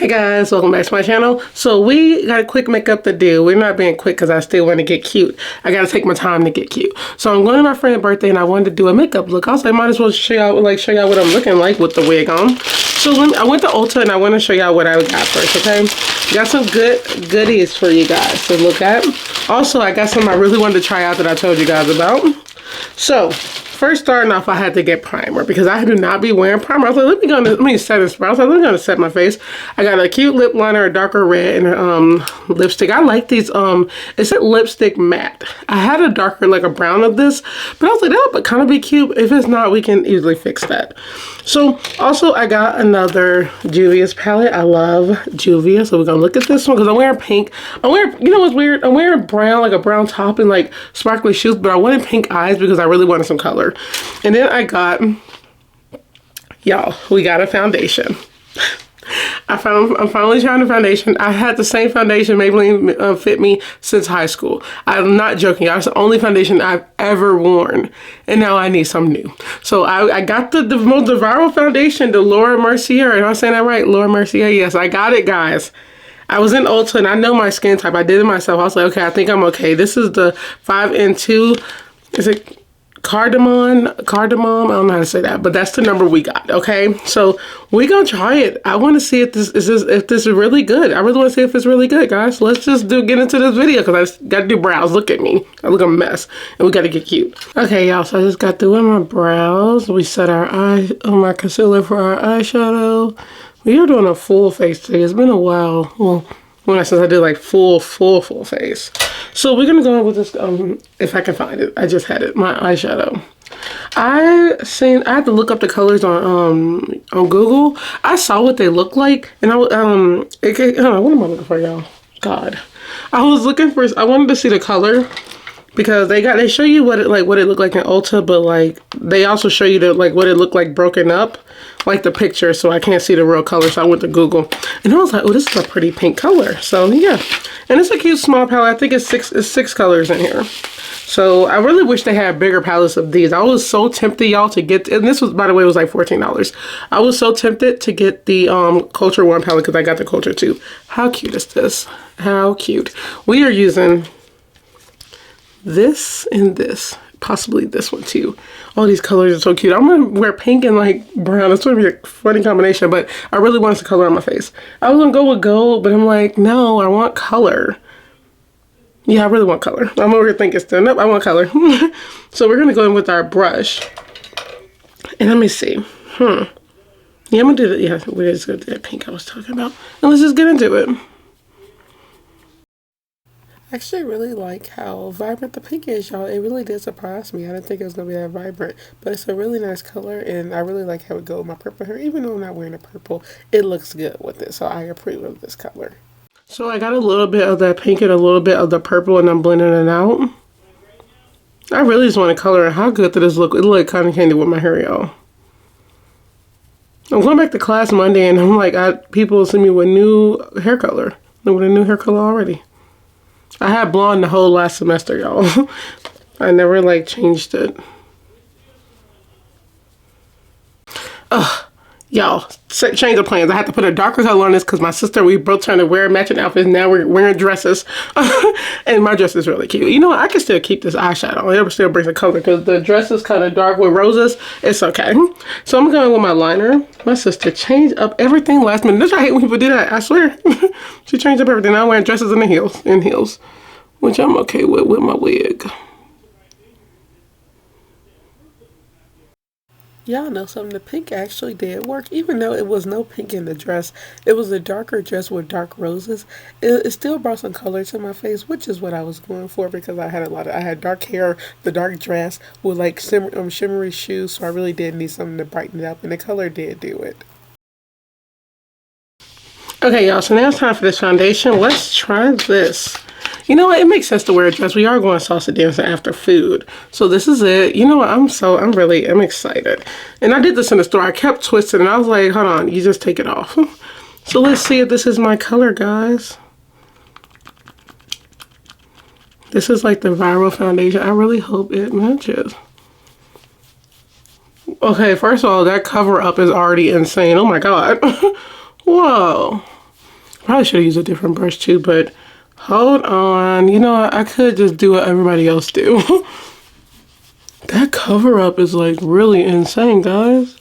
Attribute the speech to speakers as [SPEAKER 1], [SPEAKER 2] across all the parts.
[SPEAKER 1] Hey guys, welcome back to my channel. So we got a quick makeup to do. We're not being quick because I still want to get cute. I gotta take my time to get cute. So I'm going to my friend's birthday and I wanted to do a makeup look. Also, I might as well show y'all what I'm looking like with the wig on. So I went to Ulta and I want to show y'all what I got first, okay? Got some goodies for you guys to look at. Also, I got some I really wanted to try out that I told you guys about. So first, starting off, I had to get primer because I do not be wearing primer. I was like, let me set this. I was like, let me go to set my face. I got a cute lip liner, a darker red, and lipstick. I like these. It's a lipstick matte. I had a darker, like a brown of this, but I was like, that would kind of be cute. If it's not, we can easily fix that. So also, I got another Juvia's palette. I love Juvia, so we're gonna look at this one because I'm wearing pink. You know what's weird? I'm wearing brown, like a brown top and like sparkly shoes, but I wanted pink eyes because I really wanted some color. And then I got, y'all, we got a foundation. I'm finally trying a foundation. I had the same foundation Maybelline fit me since high school. I'm not joking. That's the only foundation I've ever worn. And now I need some new. So I got the viral foundation, the Laura Mercier. Am I saying that right? Laura Mercier. Yes, I got it, guys. I was in Ulta and I know my skin type. I did it myself. I was like, okay, I think I'm okay. This is the 5N2. Is it cardamom? I don't know how to say that, but that's the number we got. Okay, so we're gonna try it. I want to see if this is really good. I really want to see if it's really good, guys. So let's just get into this video because I gotta do brows. Look at me. I look a mess, and we gotta get cute. Okay, y'all. So I just got through my brows. We set our my concealer for our eyeshadow. We are doing a full face today. It's been a while. Well, since I did like full face. So we're gonna go with this, if I can find it. I just had it, my eyeshadow. I had to look up the colors on Google. I saw what they look like, and what am I looking for, y'all? God. I wanted to see the color because they show you what it looked like in Ulta, but like they also show you what it looked like broken up, like the picture, so I can't see the real color. So I went to Google and I was like, oh, this is a pretty pink color. So yeah, and it's a cute small palette. I think it's six colors in here. So I really wish they had bigger palettes of these. I was so tempted, y'all, to get, and this was, by the way, it was like $14. I was so tempted to get the Culture One palette because I got the Culture 2. How cute is this? How cute. We are using this and this, possibly this one too. All these colors are so cute. I'm gonna wear pink and like brown. It's gonna be a funny combination, but I really want some color on my face. I was gonna go with gold, but I'm like, no, I want color. Yeah, I really want color. I'm over here thinking still, nope, I want color. So we're gonna go in with our brush. And let me see. Yeah, I'm gonna do that. Yeah, we're just gonna do that pink I was talking about. And let's just get into it. I actually really like how vibrant the pink is, y'all. It really did surprise me. I didn't think it was going to be that vibrant, but it's a really nice color, and I really like how it goes with my purple hair. Even though I'm not wearing a purple, it looks good with it, so I approve of this color. So I got a little bit of that pink and a little bit of the purple, and I'm blending it out. I really just want to color it. How good did this look? It looked like cotton candy with my hair, y'all. I'm going back to class Monday, and I'm like, people see me with new hair color. With a new hair color already. I had blonde the whole last semester, y'all. I never like changed it. Ugh, y'all, change of plans. I had to put a darker color on this because my sister, we both trying to wear matching outfits. Now we're wearing dresses. And my dress is really cute. You know what? I can still keep this eyeshadow. It still brings the color because the dress is kind of dark with roses. It's okay. So I'm going with my liner. My sister changed up everything last minute. That's why I hate when people do that. I swear. She changed up everything. Now I'm wearing dresses and heels, which I'm okay with my wig. Y'all know something, the pink actually did work. Even though it was no pink in the dress, it was a darker dress with dark roses. It still brought some color to my face, which is what I was going for because I had dark hair, the dark dress with like shimmery shoes, so I really did need something to brighten it up, and the color did do it. Okay, y'all, so now it's time for this foundation. Let's try this. You know what? It makes sense to wear a dress. We are going salsa dancing after food. So this is it. You know what? I'm excited. And I did this in the store. I kept twisting and I was like, hold on, you just take it off. So let's see if this is my color, guys. This is like the viral foundation. I really hope it matches. Okay, first of all, that cover up is already insane. Oh my God. Whoa. Probably should have used a different brush too, but hold on. You know, I could just do what everybody else do. That cover up is like really insane, guys.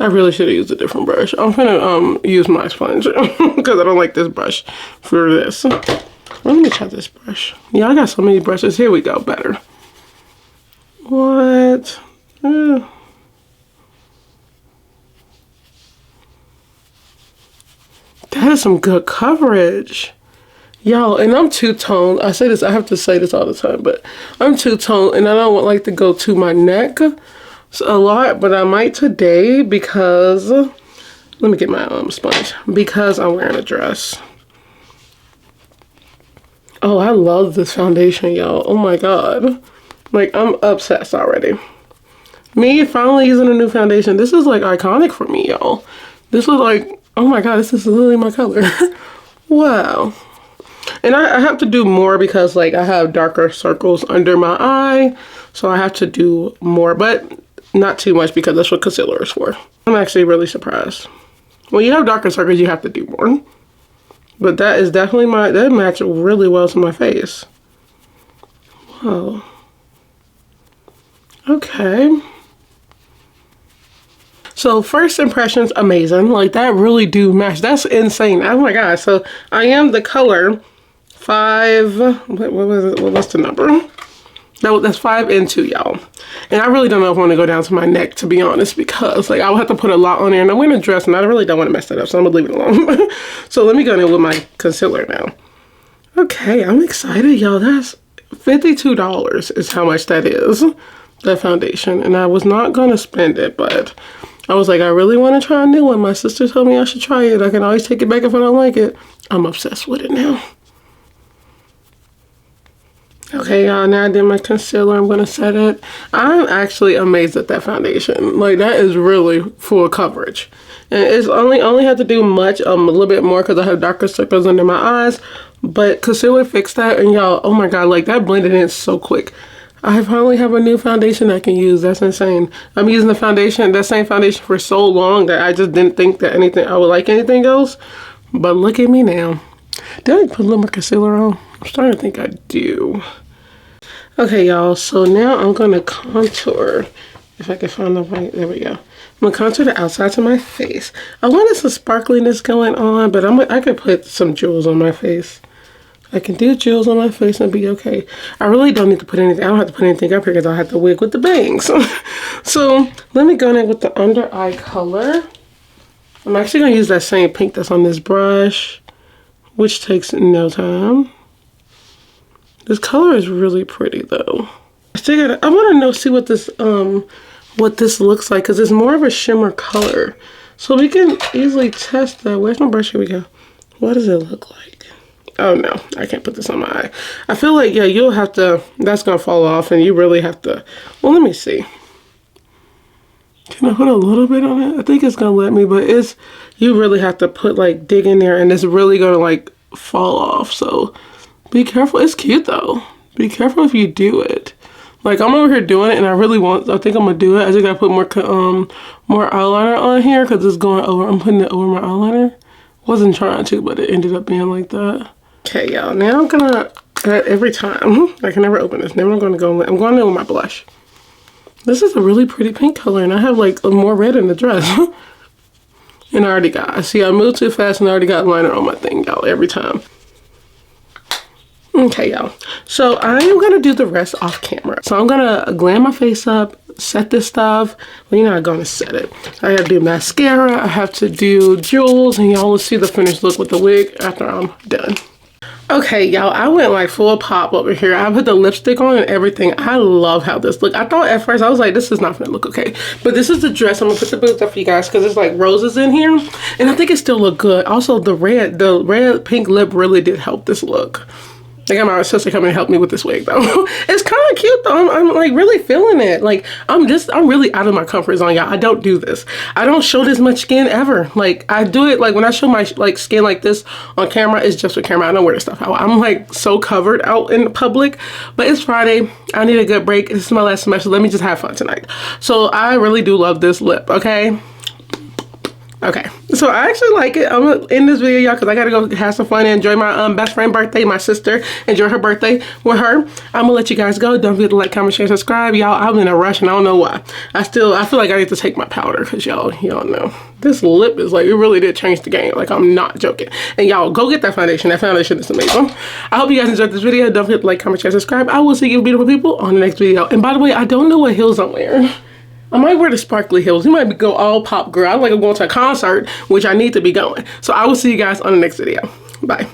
[SPEAKER 1] I really should have used a different brush. I'm gonna use my sponge because I don't like this brush for this. Let me try this brush. Yeah, I got so many brushes. Here we go, better. What? That is some good coverage. Y'all, and I'm two-toned. I say this, I have to say this all the time, but I'm two-toned and I don't like to go to my neck a lot, but I might today because, let me get my sponge, because I'm wearing a dress. Oh, I love this foundation, y'all. Oh my God. Like, I'm obsessed already. Me finally using a new foundation. This is like iconic for me, y'all. This was like, oh my God, this is literally my color. Wow. And I have to do more because like I have darker circles under my eye. So I have to do more, but not too much because that's what concealer is for. I'm actually really surprised. When you have darker circles, you have to do more. But that is definitely that matched really well to my face. Whoa. Okay. So first impressions, amazing. Like that really do match. That's insane. Oh my God. So I am the color 5, what was it? What was the number? No, that's 5 and 2, y'all. And I really don't know if I want to go down to my neck, to be honest, because like I would have to put a lot on there and I'm wearing a dress and I really don't want to mess that up. So I'm gonna leave it alone. So let me go in with my concealer now. Okay, I'm excited, y'all. That's $52 is how much that is, that foundation. And I was not gonna spend it, but I was like, I really want to try a new one. My sister told me I should try it. I can always take it back if I don't like it. I'm obsessed with it now. Okay, y'all, now I did my concealer. I'm going to set it. I'm actually amazed at that foundation. Like, that is really full coverage. And it's only have to do much, a little bit more because I have darker circles under my eyes. But concealer fixed that. And y'all, oh my God, like that blended in so quick. I finally have a new foundation I can use. That's insane. I'm using the foundation, that same foundation for so long that I just didn't think that I would like anything else. But look at me now. Did I put a little more concealer on? I'm starting to think I do. Okay, y'all, so now I'm going to contour. If I can find the right, there we go. I'm going to contour the outsides of my face. I wanted some sparkliness going on, but I could put some jewels on my face. I can do jewels on my face and be okay. I really don't need to put anything. I don't have to put anything up here because I'll have to wig with the bangs. So let me go in with the under eye color. I'm actually going to use that same pink that's on this brush, which takes no time. This color is really pretty though. I want to see what this looks like because it's more of a shimmer color. So we can easily test that. Where's my brush? Here we go. What does it look like? Oh no, I can't put this on my eye. I feel like, yeah, you'll have to, that's gonna fall off and you really have to, well, let me see. Can I put a little bit on it? I think it's gonna let me, but you really have to dig in there and it's really gonna like fall off. So be careful. It's cute though. Be careful if you do it. Like I'm over here doing it and I think I'm gonna do it. I just gotta put more eyeliner on here because it's going over. I'm putting it over my eyeliner. Wasn't trying to, but it ended up being like that. Okay, y'all, now I'm gonna, every time, I can never open this. Now I'm going in with my blush. This is a really pretty pink color, and I have like more red in the dress. And I already got, see, I moved too fast and I already got liner on my thing, y'all, every time. Okay, y'all, so I am gonna do the rest off camera. So I'm gonna glam my face up, set this stuff. Well, you're not gonna set it. I have to do mascara, I have to do jewels, and y'all will see the finished look with the wig after I'm done. Okay, y'all, I went like full pop over here. I put the lipstick on and everything. I love how this look. I thought at first, I was like, this is not gonna look okay. But this is the dress. I'm gonna put the boots up for you guys because there's like roses in here. And I think it still look good. Also, the red pink lip really did help this look. I got my sister coming to help me with this wig though. It's kind of cute though. I'm like really feeling it. Like I'm really out of my comfort zone, y'all. I don't do this. I don't show this much skin ever. Like I do it like when I show my skin like this on camera, it's just for camera. I don't wear this stuff out. I'm like so covered out in public, but it's Friday. I need a good break. This is my last semester. Let me just have fun tonight. So I really do love this lip, okay? Okay, so I actually like it. I'm gonna end this video, y'all, because I gotta go have some fun and enjoy my best friend birthday, my sister. Enjoy her birthday with her. I'm gonna let you guys go. Don't forget to like, comment, share, subscribe. Y'all, I'm in a rush and I don't know why. I feel like I need to take my powder because y'all know. This lip is like, it really did change the game. Like, I'm not joking. And y'all, go get that foundation. That foundation is amazing. I hope you guys enjoyed this video. Don't forget to like, comment, share, subscribe. I will see you beautiful people on the next video. And by the way, I don't know what heels I'm wearing. I might wear the sparkly heels. You might go all pop girl. I like I'm going to a concert, which I need to be going. So I will see you guys on the next video. Bye.